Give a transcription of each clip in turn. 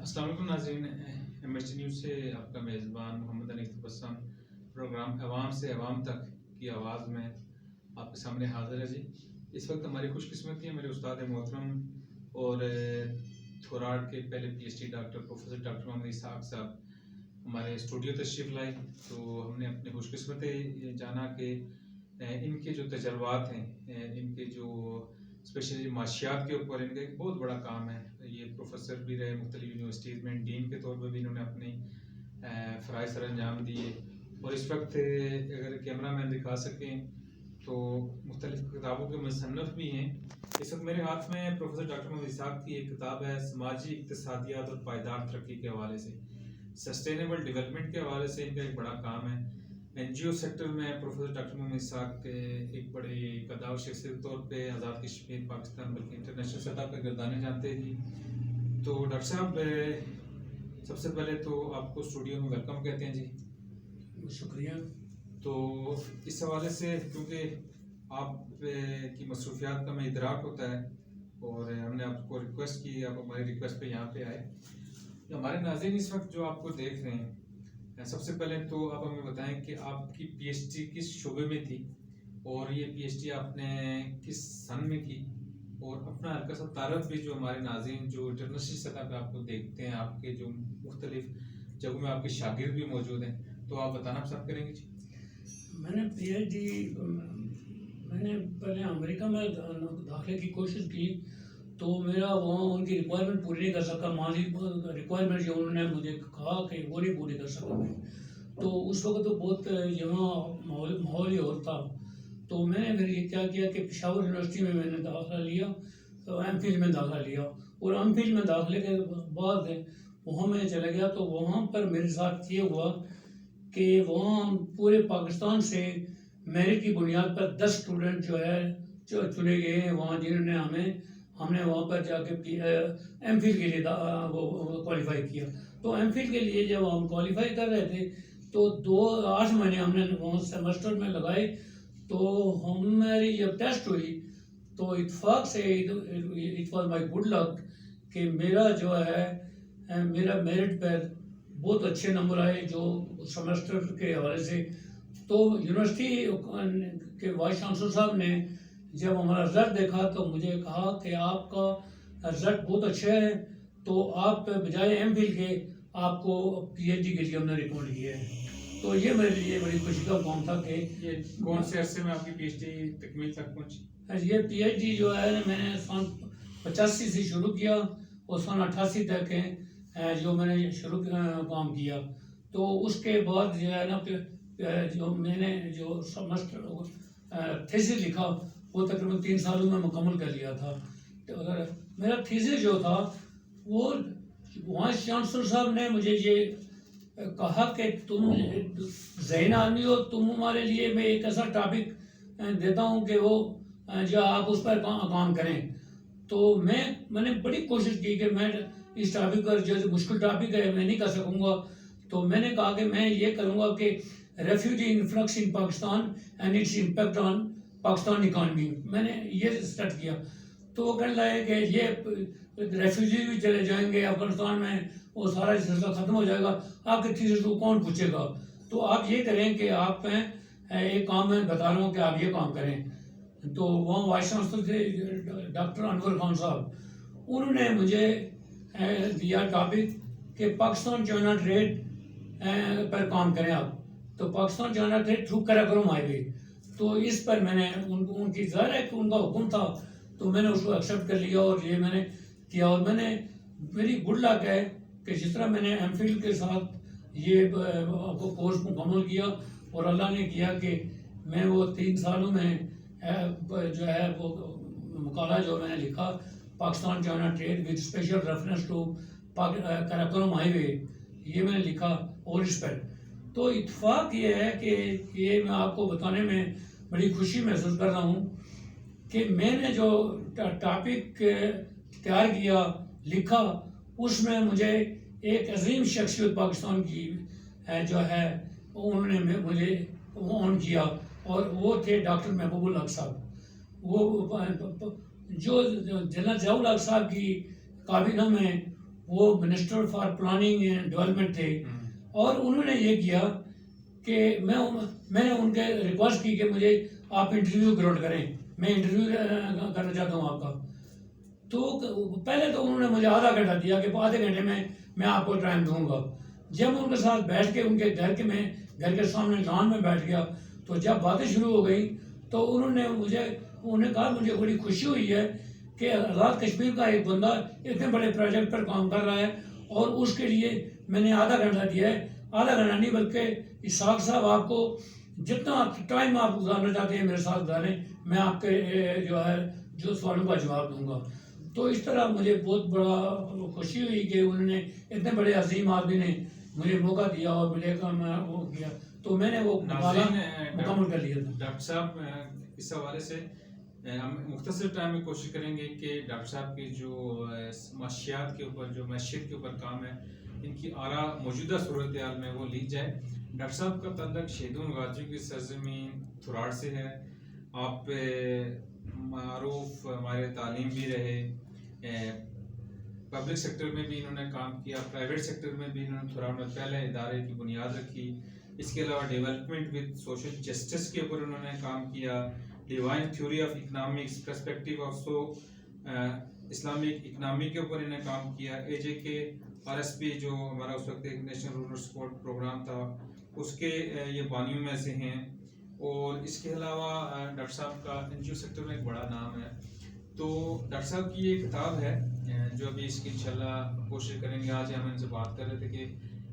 السلام علیکم ناظرین، ایم ایچ ٹی نیوز سے آپ کا میزبان محمد انیس تبسم پروگرام عوام سے عوام تک کی آواز میں آپ کے سامنے حاضر ہے جی۔ اس وقت ہماری خوش قسمتی ہے میرے استاد محترم اور تھوراٹ کے پہلے P H D doctor professor doctor Muhammad Ishaq sahab ہمارے اسٹوڈیو تشریف لائے، تو ہم نے اپنے خوش قسمتی جانا کہ ان کے جو تجربات ہیں، ان کے جو اسپیشلی معاشیات کے اوپر ان کا ایک بہت بڑا کام ہے۔ یہ پروفیسر بھی رہے مختلف یونیورسٹیز میں، ڈین کے طور پہ بھی انہوں نے اپنی فرائض سر انجام دیے، اور اس وقت اگر کیمرہ مین دکھا سکیں تو مختلف کتابوں کے مصنف بھی ہیں۔ اس وقت میرے ہاتھ میں پروفیسر ڈاکٹر محمد اسحاق کی ایک کتاب ہے، سماجی اقتصادیات اور پائیدار ترقی کے حوالے سے، سسٹینیبل ڈیولپمنٹ کے حوالے سے ان کا ایک بڑا کام ہے۔ این جی او سیکٹر میں پروفیسر ڈاکٹر محمد اسحاق ایک بڑے قداور شخصیت کے طور پہ آزاد کشمیر پاکستان بلکہ انٹرنیشنل سطح پہ گردانے جانتے ہیں جی۔ تو ڈاکٹر صاحب سب سے پہلے تو آپ کو اسٹوڈیو میں ویلکم کہتے ہیں جی، شکریہ۔ تو اس حوالے سے کیونکہ آپ کی مصروفیات کا میں ادراک ہوتا ہے اور ہم نے آپ کو ریکویسٹ کی، آپ ہماری ریکویسٹ پہ یہاں پہ آئے۔ ہمارے ناظرین اس وقت جو آپ کو دیکھ رہے ہیں، سب سے پہلے تو آپ ہمیں بتائیں کہ آپ کی پی ایچ ڈی کس شعبے میں تھی اور یہ پی ایچ ڈی آپ نے کس سن میں کی، اور اپنا ہلکا سا تعارف بھی جو ہمارے ناظرین جو انٹرنیشنل سطح پہ آپ کو دیکھتے ہیں، آپ کے جو مختلف جگہوں میں آپ کے شاگرد بھی موجود ہیں، تو آپ بتانا پسند کریں گے جی؟ میں نے پی ایچ ڈی میں نے پہلے امریکہ میں داخلے کی کوشش کی، تو میرا وہاں ان کی ریکوائرمنٹ پوری نہیں کر سکا، مالی ریکوائرمنٹ جو انہوں نے مجھے کہا کہ وہ نہیں پوری کر سکا میں، تو اس وقت تو بہت یہاں ماحول ہی اور تھا۔ تو میں نے پھر یہ کیا کیا کہ پشاور یونیورسٹی میں نے داخلہ لیا، تو ایم فل میں داخلہ لیا، اور ایم فل میں داخلے کے بعد وہاں میں چلا گیا، تو وہاں پر میرے ساتھ یہ ہوا کہ وہاں پورے پاکستان سے میرٹ کی بنیاد پر 10 اسٹوڈنٹ جو ہے چنے گئے ہیں وہاں، جنہوں نے ہم نے وہاں پر جا کے ایم فل کے لیے وہ کوالیفائی کیا۔ تو ایم فل کے لیے جب ہم کوالیفائی کر رہے تھے تو 8 مہینے ہم نے وہاں سیمسٹر میں لگائے، تو ہماری جب ٹیسٹ ہوئی تو اتفاق سے it was my good luck کہ میرا جو ہے میرا میرٹ پر بہت اچھے نمبر آئے جو سیمسٹر کے حوالے سے۔ تو یونیورسٹی کے وائس چانسلر صاحب نے جب ہمارا رزلٹ دیکھا تو مجھے کہا کہ آپ کا رزلٹ بہت اچھا ہے، تو آپ بجائے ایم فل کے آپ کو پی ایچ ڈی کے لیے ہم نے ریکمنڈ کیا ہے۔ تو یہ میرے لیے بڑی خوشی کا کام تھا کہ یہ کون سے عرصے میں آپ کی پی ایچ ڈی تکمیل تک پہنچی؟ یہ پی ایچ ڈی جو ہے میں نے سن 85 سے شروع کیا اور سن 88 تک جو میں نے شروع کام کیا۔ تو اس کے بعد جو ہے نا جو میں نے جو سیمسٹر تھیسس لکھا وہ تقریباً 3 سالوں میں مکمل کر لیا تھا۔ میرا تھیسس جو تھا وہ وائس چانسلر صاحب نے مجھے یہ کہا کہ تم ذہین آدمی ہو، تم ہمارے لیے میں ایک ایسا ٹاپک دیتا ہوں کہ وہ جو آپ اس پر کام کریں۔ تو میں نے بڑی کوشش کی کہ میں اس ٹاپک پر جو مشکل ٹاپک ہے میں نہیں کر سکوں گا، تو میں نے کہا کہ میں یہ کروں گا کہ refugee influx in Pakistan and its impact on Pakistan economy, میں نے یہ اسٹارٹ کیا۔ تو وہ کہنے لگے کہ یہ ریفیوجی بھی چلے جائیں گے افغانستان میں، وہ سارا سلسلہ ختم ہو جائے گا، آپ کے تھیسس کو کون پوچھے گا، تو آپ یہ کریں کہ آپ ایک کام میں بتا رہا ہوں کہ آپ یہ کام کریں۔ تو وہاں وائس چانسلر تھے ڈاکٹر انور خان صاحب، انہوں نے مجھے دیا ٹاپک کہ پاکستان چائنا ٹریڈ پر کام کریں آپ، تو Pakistan China trade through Karakoram highway. تو اس پر میں نے ان کی ظاہر ہے کہ ان کا حکم تھا، تو میں نے اس کو ایکسیپٹ کر لیا اور یہ میں نے کیا، اور میں نے میری گڈ لک ہے کہ جس طرح میں نے ایم فل کے ساتھ یہ کورس مکمل کیا، اور اللہ نے کیا کہ میں وہ 3 سالوں میں جو ہے وہ مقالہ جو میں نے لکھا Pakistan China trade with special reference to Karakoram highway, یہ میں نے لکھا، اور اس پر تو اتفاق یہ ہے کہ یہ میں آپ کو بتانے میں بڑی خوشی محسوس کر رہا ہوں کہ میں نے جو ٹاپک تیار کیا لکھا، اس میں مجھے ایک عظیم شخصیت پاکستان کی جو ہے انہوں نے مجھے آن کیا، اور وہ تھے ڈاکٹر محبوب الحق صاحب۔ وہ جو جنرل ضیاء الحق صاحب کی کابینہ میں وہ minister for planning and development تھے، اور انہوں نے یہ کیا کہ میں نے ان کے ریکویسٹ کی کہ مجھے آپ انٹرویو گرانٹ کریں، میں انٹرویو کرنا چاہتا ہوں آپ کا. تو پہلے تو انہوں نے مجھے آدھا گھنٹہ دیا کہ آدھے گھنٹے میں آپ کو ٹائم دوں گا. جب میں ان کے ساتھ بیٹھ کے ان کے گھر کے سامنے لان میں بیٹھ گیا، تو جب باتیں شروع ہو گئی تو انہوں نے کہا مجھے بڑی خوشی ہوئی ہے کہ آزاد کشمیر کا ایک بندہ اتنے بڑے پروجیکٹ پر کام کر رہا ہے، اور اس کے لیے میں نے آدھا گھنٹہ دیا ہے. آدھا گھنٹہ نہیں بلکہ اسحاق صاحب آپ کو جتنا ٹائم آپ گزارنا چاہتے ہیں میرے ساتھ گزاریں، میں آپ کے جو سوالوں کا جواب دوں گا. تو اس طرح مجھے بہت بڑا خوشی ہوئی کہ انہوں نے اتنے بڑے عظیم آدمی نے مجھے موقع دیا اور ملے کا میں وہ کیا، تو میں نے وہ مکمل کر لیا تھا. ڈاکٹر صاحب اس حوالے سے ہم مختصر ٹائم میں کوشش کریں گے کہ ڈاکٹر صاحب کی جو معاشیات کے اوپر، جو معیشت کے اوپر کام ہے، ان کی آراء موجودہ صورتحال میں وہ لی جائے. ڈاکٹر صاحب کا تعلق شہیدوں غازیوں کی سرزمین تھراڑ سے ہے. آپ معروف ہمارے تعلیم بھی رہے، پبلک سیکٹر میں بھی انہوں نے کام کیا، پرائیویٹ سیکٹر میں بھی انہوں نے تھراڑ میں پہلے ادارے کی بنیاد رکھی. اس کے علاوہ ڈیولپمنٹ ود سوشل جسٹس کے اوپر انہوں نے کام کیا، divine theory of economics, perspective of so Islamic economy کے اوپر انہوں نے کام کیا. اے جے کے آر ایس پی جو ہمارا اس وقت ایک نیشنل رورل سپورٹ پروگرام تھا، اس کے یہ بانیوں میں سے ہیں. اور اس کے علاوہ ڈاکٹر صاحب کا این جی او سیکٹر میں ایک بڑا نام ہے. تو ڈاکٹر صاحب کی یہ کتاب ہے جو ابھی اس کی انشاءاللہ کوشش کریں گے. آج ہم ان سے بات کر رہے تھے کہ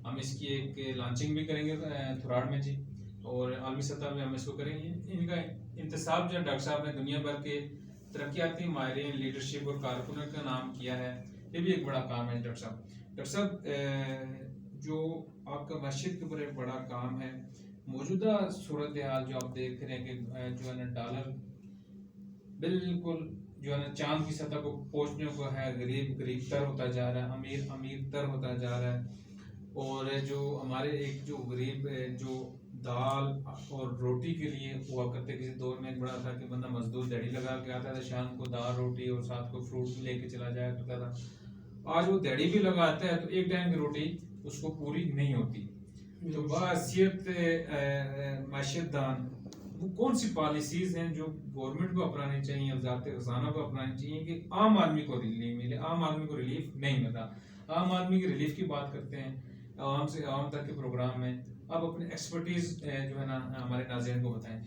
ہم اس کی ایک لانچنگ بھی کریں گے تھراڑ میں جی، اور عالمی سطح پہ ہم اس کو کریں گے. ان کا انتصاب جو ڈاکٹر صاحب نے دنیا بھر کے ترقیاتی ماہرین، لیڈرشپ اور کارکنوں کا نام کیا ہے، یہ بھی ایک بڑا کام ہے. ڈاکٹر صاحب جو آپ کا معیشت کے اوپر ایک بڑا کام ہے، موجودہ صورتحال جو آپ دیکھ رہے ہیں کہ جو ہے نا ڈالر بالکل جو ہے نا چاند کی سطح کو پہنچنے کو ہے، غریب تر ہوتا جا رہا ہے، امیر تر ہوتا جا رہا ہے. اور جو ہمارے ایک جو غریب جو دال اور روٹی کے لیے ہوا کرتے، کسی دور میں ایک بڑا تھا کہ بندہ مزدور دیہڑی لگا کے آتا تھا، شام کو دال روٹی اور ساتھ کو فروٹ لے کے چلا جایا کرتا تھا. آج وہ دیہڑی بھی لگاتا ہے تو ایک ٹائم کی روٹی اس کو پوری نہیں ہوتی. تو بحیثیت معیشت دان وہ کون سی پالیسیز ہیں جو گورنمنٹ کو اپنانی چاہیے، وزارت خزانہ کو اپنانی چاہیے کہ عام آدمی کو ریلیف ملے؟ عام آدمی کو ریلیف نہیں ملتا. عام آدمی کی ریلیف کی بات کرتے ہیں عوام سے عوام تک کے پروگرام میں. آپ اپنی ایکسپرٹیز جو ہے نا ہمارے ناظرین کو بتائیں.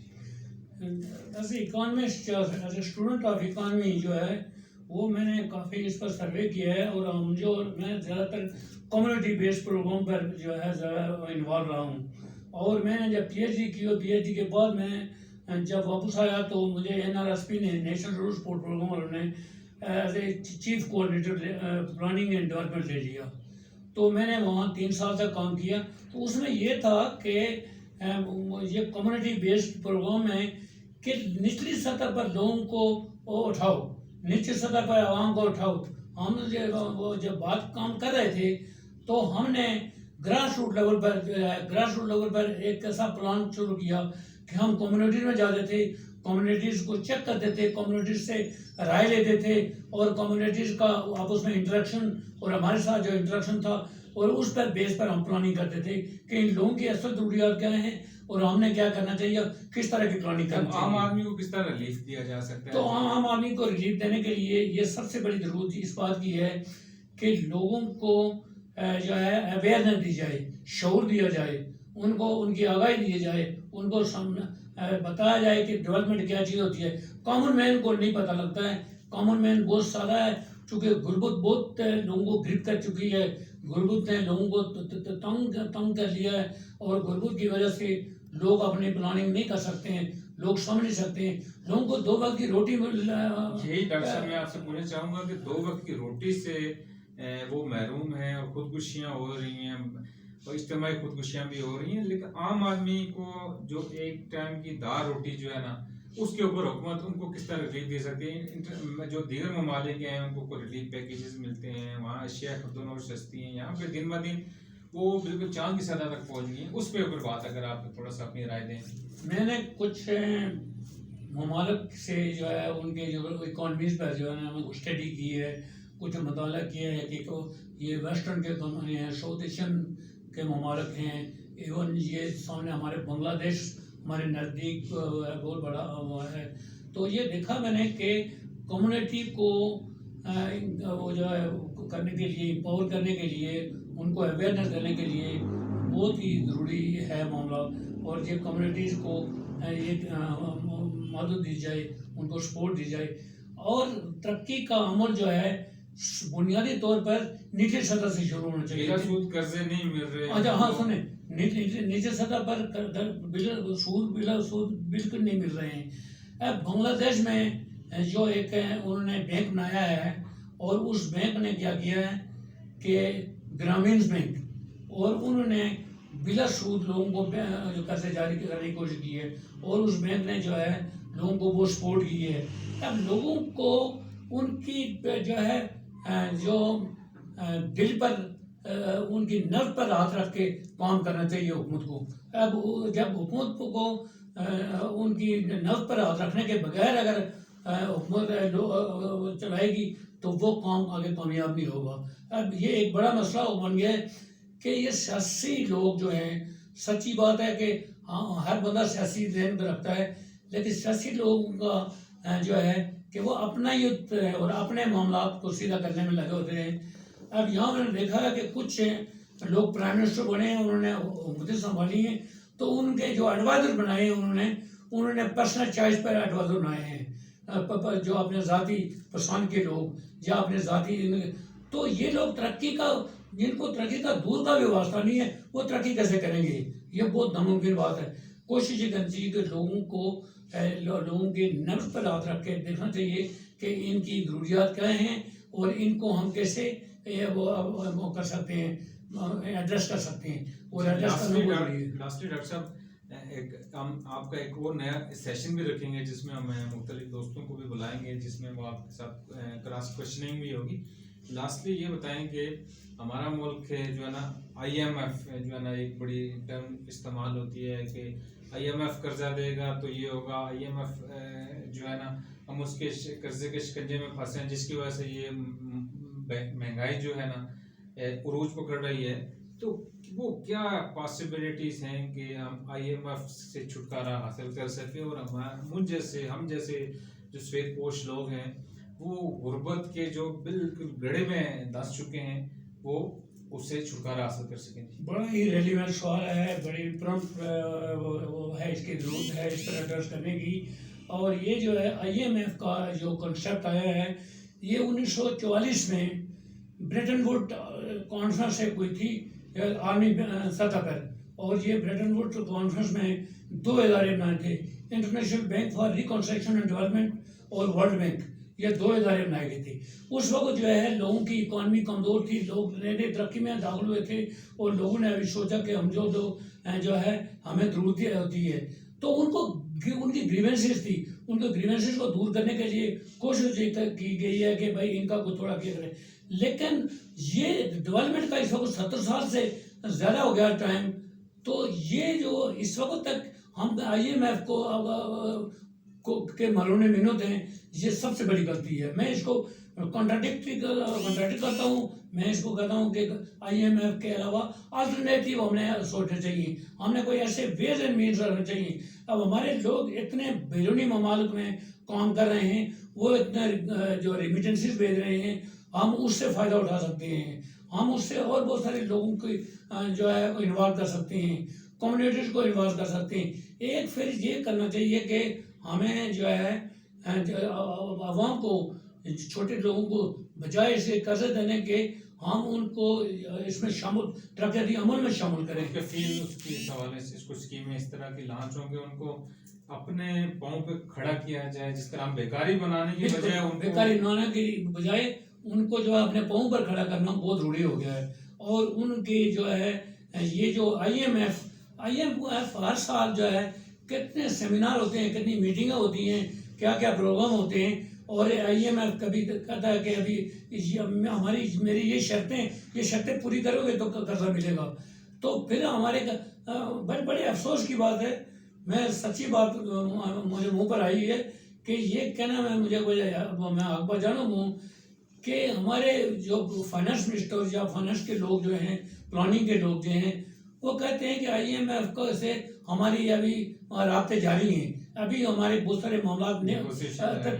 As a economist, as a student of economy جو ہے وہ میں نے کافی اس پر سروے کیا ہے، اور میں زیادہ تر کمیونٹی بیسڈ پروگرام پر جو ہے زیادہ انوالو رہا ہوں. اور میں نے جب پی ایچ ڈی کی اور پی ایچ ڈی کے بعد میں جب واپس آیا تو مجھے این آر ایس پی نے، نیشنل رورل سپورٹ پروگرام والوں نے as a chief coordinator planning and development لے لیا. تو میں نے وہاں 3 سال تک کام کیا. تو اس میں یہ تھا کہ یہ کمیونٹی بیسڈ پروگرام ہے کہ نچلی سطح پر لوگوں کو اٹھاؤ، نچلی سطح پر عوام کو اٹھاؤ. ہم جب بات کام کر رہے تھے تو ہم نے گراس روٹ لیول پر ایک ایسا پلان شروع کیا کہ ہم کمیونٹیز میں جاتے تھے، کمیونٹیز کو چیک کرتے تھے، کمیونٹیز سے رائے لیتے تھے، اور کمیونٹیز کا آپس میں انٹریکشن اور ہمارے ساتھ جو انٹریکشن تھا، اور اس پر بیس پر ہم پلاننگ کرتے تھے کہ ان لوگوں کی اصل ضروریات کیا ہیں اور ہم نے کیا کرنا چاہیے، کس طرح کی پلاننگ کرنی چاہیے. عام آدمی کو کس طرح ریلیف دیا جا سکتا ہے؟ تو عام آدمی کو ریلیف دینے کے لیے یہ سب سے بڑی ضرورت اس بات کی ہے کہ لوگوں کو جو ہے اویئرنیس دی جائے، شعور دیا جائے، ان کو ان کی آگاہی دی جائے، ان کو بتایا جائے کہ ڈیولپمنٹ کیا چیز ہوتی ہے. کامن مین کو نہیں پتہ لگتا ہے. کامن مین بہت سادہ ہے، چونکہ غربت بہت لوگوں کو گرفت کر چکی ہے. غربت نے لوگوں کو تنگ کر لیا ہے، اور غربت کی وجہ سے لوگ اپنی پلاننگ نہیں کر سکتے ہیں، لوگ سمجھ نہیں سکتے ہیں. لوگوں کو 2 وقت کی روٹی یہی ڈاکٹر صاحب میں آپ سے پوچھنا چاہوں گا کہ 2 وقت کی روٹی سے وہ محروم ہیں، اور خودکشیاں ہو رہی ہیں، اور اجتماعی خودکشیاں بھی ہو رہی ہیں. لیکن عام آدمی کو جو ایک ٹائم کی دال روٹی جو ہے نا، اس کے اوپر حکومت ان کو کس طرح ریلیف دے سکتی ہے؟ جو دیگر ممالک ہیں ان کو ریلیف پیکیجز ملتے ہیں، وہاں اشیاء خردون اور سستی ہیں، یہاں پہ دن بدن وہ بالکل چاند کی سطح تک پہنچ گئی ہیں. اس پہ اوپر بات اگر آپ تھوڑا سا اپنی رائے دیں. میں نے کچھ ممالک سے جو ہے ان کے جو اکانومیز پر جو ہے نا اسٹڈی کی ہے، کچھ مطالعہ کیا ہے کہ یہ ویسٹرن کے کمپنی ہیں، ساؤتھ ایشین کے ممالک ہیں، ایون یہ سامنے ہمارے بنگلہ دیش ہمارے نزدیک بہت بڑا وہ ہے. تو یہ دیکھا میں نے کہ کمیونٹی کو وہ جو ہے کرنے کے لیے، امپاور کرنے کے لیے، ان کو اویئرنیس دینے کے لیے بہت ہی ضروری ہے معاملہ. اور یہ کمیونٹیز کو یہ مدد دی جائے، ان کو سپورٹ دی جائے. اور ترقی کا عمل جو ہے بنیادی طور پر نیچے سطح سے شروع ہونا چاہیے. بلا سود قرضے نہیں مل رہے. اچھا ہاں سنیں، نیچے سطح پر بلا سود بالکل نہیں مل رہے ہیں. اب بنگلہ دیش میں جو ایک انہوں نے بینک بنایا ہے، اور اس بینک نے کیا کیا ہے کہ گرامین بینک، اور انہوں نے بلا سود لوگوں کو قرضے جاری کرنے کی کوشش کی ہے، اور اس بینک نے جو ہے لوگوں کو وہ سپورٹ کی ہے. اب لوگوں کو ان کی جو ہے جو دل پر ان کی نرو پر ہاتھ رکھ کے کام کرنا چاہیے حکومت کو. اب جب حکومت کو ان کی نرو پر ہاتھ رکھنے کے بغیر اگر حکومت چلائے گی تو وہ کام آگے کامیاب نہیں ہوگا. اب یہ ایک بڑا مسئلہ بن گیا ہے کہ یہ سیاسی لوگ جو ہیں، سچی بات ہے کہ ہر بندہ سیاسی ذہن پہ رکھتا ہے، لیکن سیاسی لوگوں کا جو ہے کہ وہ اپنا یوتھ اور اپنے معاملات کو سیدھا کرنے میں لگے ہوتے ہیں. اب یہاں میں نے دیکھا ہے کہ کچھ لوگ پرائم منسٹر بنے ہیں، انہوں نے حکومتیں سنبھالی ہیں، تو ان کے جو ایڈوائزر بنائے ہیں انہوں نے پرسنل چوائس پر ایڈوائزر بنائے ہیں، جو اپنے ذاتی پسند کے لوگ یا اپنے ذاتی. تو یہ لوگ ترقی کا، جن کو ترقی کا دور کا بھی واسطہ نہیں ہے، وہ ترقی کیسے کریں گے؟ یہ بہت ناممکن بات ہے. کوشش یہ کرنی چاہیے کہ لوگوں کے نبض پر ہاتھ رکھ کے دیکھنا چاہیے کہ ان کی ضروریات کیا ہیں، اور ان کو ہم کیسے وہ کر سکتے ہیں، ایڈریس کر سکتے ہیں. اور ایڈریس کرنا بہت ضروری ہے. لاسٹلی ڈاکٹر صاحب، ہم آپ کا ایک اور نیا سیشن بھی رکھیں گے جس میں ہم مختلف دوستوں کو بھی بلائیں گے، جس میں وہ آپ کے ساتھ کراس کوشچننگ بھی ہوگی. لاسٹلی یہ بتائیں کہ ہمارا ملک جو ہے نا IMF جو ہے نا ایک بڑی ٹرم استعمال ہوتی ہے کہ IMF قرضہ دے گا تو یہ ہوگا. IMF جو ہے نا ہم اس کے قرضے کے شکنجے میں پھنسے ہیں، جس کی وجہ سے یہ مہنگائی جو ہے نا عروج پکڑ رہی ہے. تو وہ کیا پاسبلٹیز ہیں کہ ہم IMF سے چھٹکارا حاصل کر سکیں، اور ہم جیسے جو سفید پوش لوگ ہیں وہ غربت کے جو بالکل گڑھے میں دھنس چکے ہیں وہ اس سے چھٹکارا حاصل کر سکیں؟ بڑا ہی ریلیونٹ سوال ہے، بڑی پرمپٹ وہ ہے، اس کی ضرورت ہے اس پر ایڈریس کرنے کی. اور یہ جو ہے IMF کا جو کنسیپٹ آیا ہے، یہ 1944 میں بریٹن ووڈ کانفرنس سے ہوئی تھی عالمی سطح پر. اور یہ بریٹن ووڈ کانفرنس میں 2 ادارے بنائے تھے، international bank for reconstruction and development اور ورلڈ بینک. یہ 2 ادارے بنائے گئے تھے. اس وقت جو ہے لوگوں کی اکانومی کمزور تھی، لوگ نئے نئے ترقی میں داخل ہوئے تھے، اور لوگوں نے ابھی سوچا کہ ہم جو ہے ہمیں ضرورت ہوتی ہے. تو ان کی گریونسز تھی، ان کے گریونسز کو دور کرنے کے لیے کوشش کی گئی ہے کہ بھائی ان کا کوئی تھوڑا کیا کرے. لیکن یہ ڈیولپمنٹ کا اس وقت 70 سال سے زیادہ ہو گیا ٹائم. تو یہ جو اس وقت تک ہم IMF کے مرہون منت ہیں، یہ سب سے بڑی غلطی ہے. میں اس کو کنٹراڈکٹ کرتا ہوں. میں اس کو کہتا ہوں کہ IMF کے علاوہ الٹرنیٹیو ہم نے سوچنا چاہیے، ہم نے کوئی ایسے ویز اینڈ مینز رکھنا چاہیے. اب ہمارے لوگ اتنے بیرونی ممالک میں کام کر رہے ہیں، وہ اتنے جو ریمیٹنسز بھیج رہے ہیں، ہم اس سے فائدہ اٹھا سکتے ہیں. ہم اس سے اور بہت سارے لوگوں کو جو ہے انوالو کر سکتے ہیں، کمیونٹیز کو انوالو کر سکتے ہیں. ایک پھر یہ کرنا چاہیے کہ ہمیں جو ہے عوام کو، چھوٹے لوگوں کو بجائے اسے قرضے دینے کے، ہم ان کو اس میں شامل ترقیاتی عمل میں شامل کریں. اس کے حوالے سے کچھ اسکیمیں اس طرح کی لانچ ہوں گے، ان کو اپنے پاؤں پہ کھڑا کیا جائے، جس طرح ہم بیکاری بنانے کی بجائے بیکاری بنانے کی بجائے ان کو جو ہے اپنے پاؤں پر کھڑا کرنا بہت ضروری ہو گیا ہے. اور ان کی جو ہے یہ جو IMF ہر سال جو ہے کتنے سیمینار ہوتے ہیں، کتنی میٹنگیں ہوتی ہیں، کیا کیا پروگرام ہوتے ہیں. اور IMF کبھی کہتا ہے کہ ابھی میری یہ شرطیں پوری کرو گے تو قرضہ ملے گا. تو پھر ہمارے بڑے افسوس کی بات ہے، میں سچی بات مجھے منہ پر آئی ہے کہ یہ کہنا میں حق بجانب ہوں کہ ہمارے جو فائنانس منسٹر یا فائنانس کے لوگ جو ہیں، پلاننگ کے لوگ جو ہیں، وہ کہتے ہیں کہ IMF کو سے ہماری ابھی رابطے جاری ہیں، ابھی ہمارے بہت سارے معاملات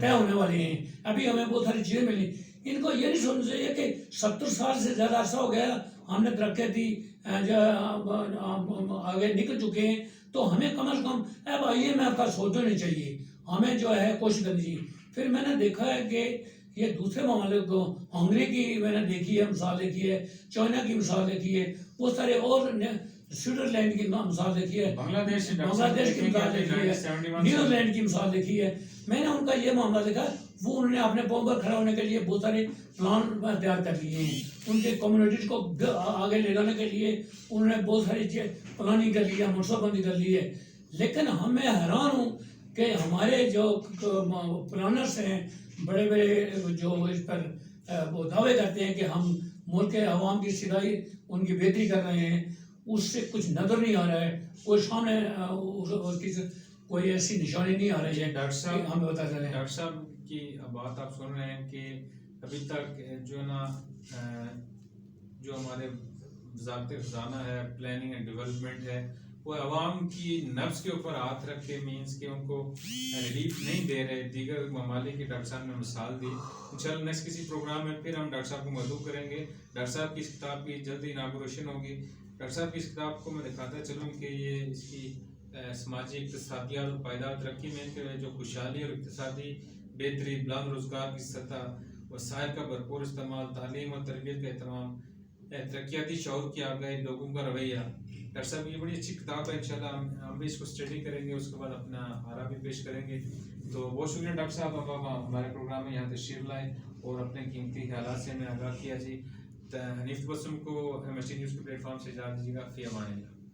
طے ہونے والے ہیں، ابھی ہمیں بہت ساری چیزیں ملی. ان کو یہ نہیں سمجھنا چاہیے کہ 70 سال سے زیادہ عرصہ ہو گیا ہم نے ترقیاتی آگے نکل چکے ہیں، تو ہمیں کم از کم اب IMF کا سوچنا نہیں چاہیے، ہمیں جو ہے کوشش کرنی چاہیے. پھر میں نے دیکھا ہے کہ یہ دوسرے ممالک کو، ہنگری کی میں نے دیکھی ہے مثال دیکھی ہے، چائنا کی مثال دیکھی ہے، بہت سارے اور سوئٹزرلینڈ کی مثال دیکھی ہے، بنگلہ دیش کی مثال دیکھی ہے، نیوزی لینڈ کی مثال دیکھی ہے. میں نے ان کا یہ معاملہ دیکھا، وہ انہوں نے اپنے پاؤں پر کھڑا ہونے کے لیے بہت سارے پلان تیار کر لیے ہیں، ان کے کمیونٹیز کو آگے لے جانے کے لیے انہوں نے بہت ساری پلاننگ کر لی ہے، منصوبہ بندی کر لی ہے. لیکن میں حیران ہوں کہ ہمارے جو پلانرس ہیں، بڑے بڑے جو اس پر وہ دعوے کرتے ہیں کہ ہم ملک کے عوام کی صلاحی ان کی بہتری کر رہے ہیں، اس سے کچھ نظر نہیں آ رہا ہے، کوئی سامنے اس کی کوئی ایسی نشانی نہیں آ رہی ہے. ڈاکٹر صاحب ہمیں بتا رہے ہیں ڈاکٹر صاحب کی بات آپ سن رہے ہیں کہ ابھی تک جو نا جو ہمارے وزارت خزانہ ہے، پلاننگ اینڈ ڈیولپمنٹ ہے، وہ عوام کی نفس کے اوپر ہاتھ رکھ کے مینس کہ ان کو ریلیف نہیں دے رہے. دیگر ممالک کی ڈاکٹر صاحب نے مثال دی. انشاءاللہ نیکسٹ کسی پروگرام میں پھر ہم ڈاکٹر صاحب کو مدعو کریں گے. ڈاکٹر صاحب کی اس کتاب کی جلدی اناگوریشن ہوگی. ڈاکٹر صاحب کی اس کتاب کو میں دکھاتا چلوں کہ یہ اس کی سماجی اقتصادیات اور پائیدار ترقی میں جو خوشحالی اور اقتصادی بہتری، بلند روزگار کی سطح، وسائل کا بھرپور استعمال، تعلیم اور تربیت کا اہتمام، ترقیاتی شعور کی آگاہی، لوگوں کا رویہ. ڈاکٹر صاحب یہ بڑی اچھی کتاب ہے. انشاءاللہ ہم بھی اس کو اسٹڈی کریں گے، اس کے بعد اپنا آرا بھی پیش کریں گے. تو بہت شکریہ ڈاکٹر صاحب، آپ ہمارے پروگرام میں یہاں تشریف لائے اور اپنے قیمتی خیالات سے ہمیں آگاہ کیا. جی حنیف تبسم کو MST نیوز کے پلیٹ فارم سے اجازت دیجیے گا. فی امان اللہ.